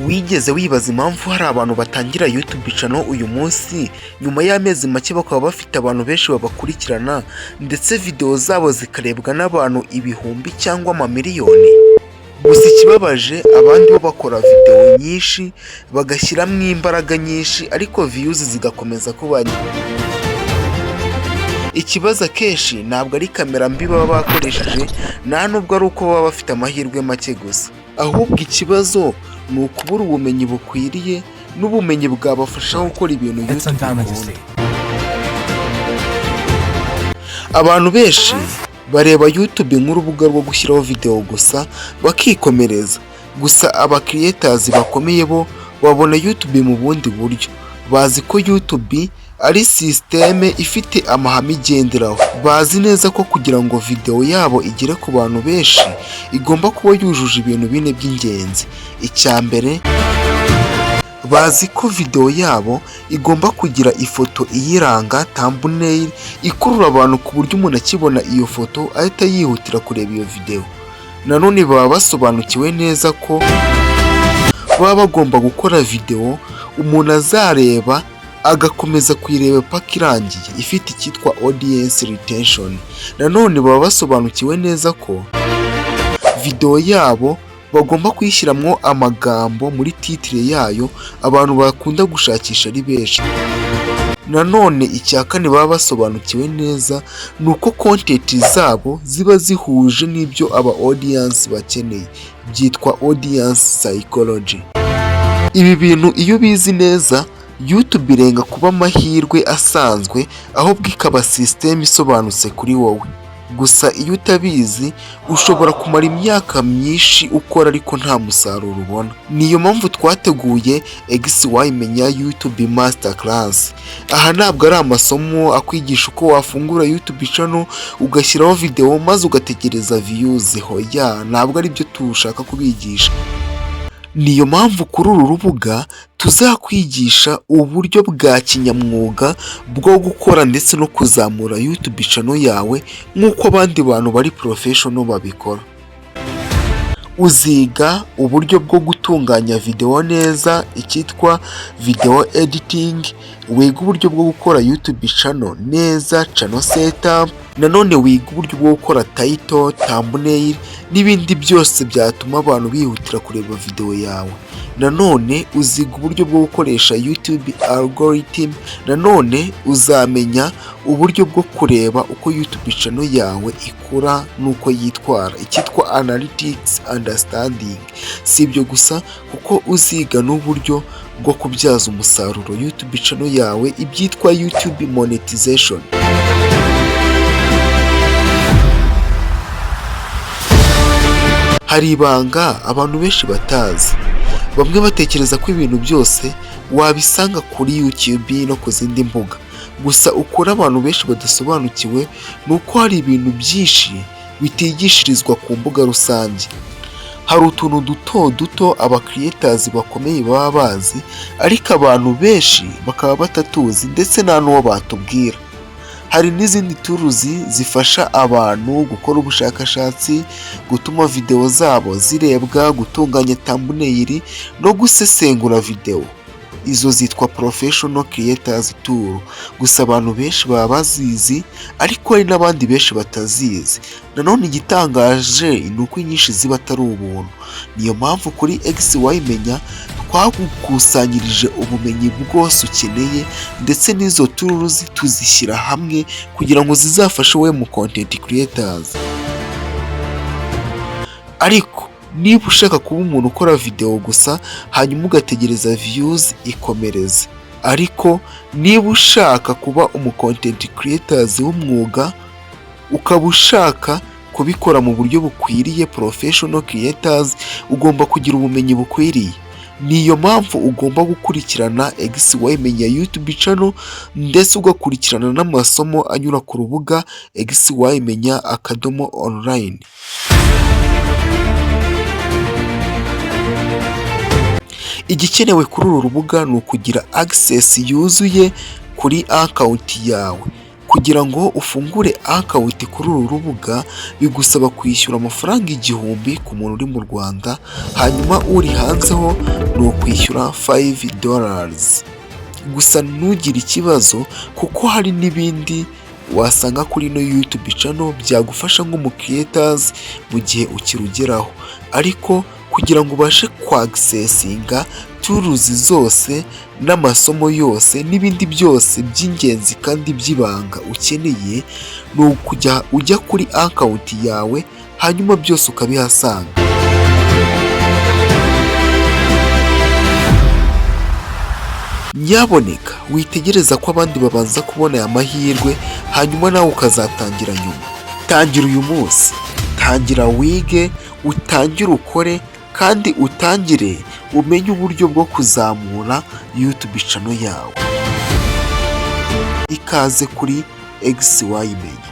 Wigeze wibaza impamvu hari abantu batangira YouTube channel uyu munsi nyuma y'amezi make bakaba bafite abantu benshi babakurikirana ndetse video zabo zikarebwa n'abantu ibihumbi cyangwa amamiliyoni? Gusa ikibabaje, abandi bo bakora video nyinshi bagashyiramo imbaraga nyinshi ariko views zigakomeza kuba nke. Ikibazo akenshi ntabwo ari kamera mbi baba bakoresheje, nta nubwo ari uko baba bafite amahirwe make gusa, ahubwo ikibazo ni ukubura ubumenyi bukwiriye n'ubumenyi bwabafasha gukora ibintu YouTube. Abantu benshi bareba YouTube nk'urubuga rwo gushyiraho video gusa bakikomereza, gusa aba creators bakomeye bo babona YouTube mu bundi buryo. Bazi ko YouTube ari systeme ifite amahame igenderaho. Bazi neza ko kugira ngo video yabo igere ku bantu benshi igomba kuba yujuje ibintu bine by'ingenzi. Icya mbere, bazi ko video yabo igomba kugira ifoto iyiranga, thumbnail ikurura abantu ku buryo umuntu akibona iyo foto ahita yihutira kureba iyo video. Nanone baba basobanukiwe neza ko baba bagomba gukora video umuntu azareba agakomeza kuyireba paka irangiye, ifite icyitwa audience retention. Nanone baba basobanukiwe neza ko video yabo bagomba kuyishyiramo amagambo muri titre yayo abantu bakunda gushakisha ari benshi. Nanone icya kane baba basobanukiwe neza nuko content zabo ziba zihuje n'ibyo aba audience bakeneye, byitwa audience psychology. Ibi bintu iyo bizi neza, YouTube irenga kuba amahirwe asanzwe ahubwo ikaba system isobanutse kuri wowe. Gusa iyo utabizi ushobora kumara imyaka myinshi ukora ariko nta musaruro ubona. Niyo mpamvu twateguye XY-MENYA YouTube Masterclass. Aha ntabwo ari amasomo akwigisha uko wafungura YouTube channel ugashyiraho video maze ugategereza views. Hoya, ntabwo ari byo tushaka kubigisha. Niyo mpamvu kuri uru rubuga tuzakwigisha uburyo bwa kinyamwuga bwo gukora ndetse no kuzamura YouTube channel yawe nk'uko abandi bantu bari professional babikora. Uziga uburyo bwo gutunganya video neza, icyitwa video editing, wiga uburyo bwo gukora YouTube channel neza, channel setup. Nanone wiga uburyo bwo gukora title, thumbnail n'ibindi byose byatuma abantu bihutira kureba video yawe. Nanone uziga uburyo bwo gukoresha YouTube algorithm. Nanone uzamenya uburyo bwo kureba uko YouTube channel yawe ikura nuko yitwara, icyitwa analytics understanding. Si ibyo gusa kuko uziga n'uburyo bwo kubyaza umusaruro YouTube channel yawe, ibyitwa YouTube Monetization. Hari ibanga abantu benshi batazi. Bamwe batekereza ko ibintu byose wabisanga kuri YouTube no ku zindi mbuga. Gusa ukora abantu benshi badasobanukiwe nuko hari ibintu byinshi bitigishirizwa ku mbuga rusange. Hari utuntu duto duto aba creators bakomeye baba bazi ariko abantu benshi bakaba batatuzi ndetse nta n'uwo batubwira. Hari n'izindi tools zifasha abantu gukora ubushakashatsi, gutuma video zabo zirebwa, gutunganya thumbnail no gusesengura video. Izo zitwa professional creators tool. Gusa abantu benshi baba bazizi ariko hari n'abandi benshi batazizi. Nanone igitangaje ni uko inyinshi ziba atari ubuntu. Niyo mpamvu kuri XY-MENYA twagukusanyirije ubumenyi bwose ukeneye ndetse n'izo tools tuzishyira hamwe kugira ngo zizafashe wowe mu content creators. Ariko niba ushaka kuba umuntu ukora video gusa hanyuma ugategereza views, ikomereze. Ariko niba ushaka kuba umu content creators w'umwuga, ukaba ushaka kubikora mu buryo bukwiriye, professional creators, ugomba kugira ubumenyi bukwiriye. Niyo mpamvu ugomba gukurikirana XY-MENYA YouTube channel ndetse ugakurikirana n'amasomo anyura ku rubuga XY-MENYA.online. Igikenewe kuri uru rubuga ni ukugira access yuzuye kuri account yawe. Kugira ngo ufungure akawunti kuri uru rubuga bigusaba kwishyura amafaranga 1000 ku muntu uri mu Rwanda, hanyuma uri hanze ho ni ukwishyura $5. Gusa ntugire ikibazo kuko hari n'ibindi wasanga kuri ino YouTube channel byagufasha nk'umukreators mu gihe ukirugeraho, ariko kugira ngo ubashe kwagsesinga tools zose n'amasomo yose n'ibindi byose by'ingenzi kandi by'ibanga ukeneye, ni ukujya ujya kuri account yawe hanyuma byose ukabihasanga. Nyaboneka witegereza ko abandi babanza kubona aya mahirwe hanyuma nawe ukazatangira nyuma. Tangira uyu munsi, tangira wige, utangire ukore kandi utangire umenye uburyo bwo kuzamura YouTube channel yawe. Ikaze kuri XY-MENYA.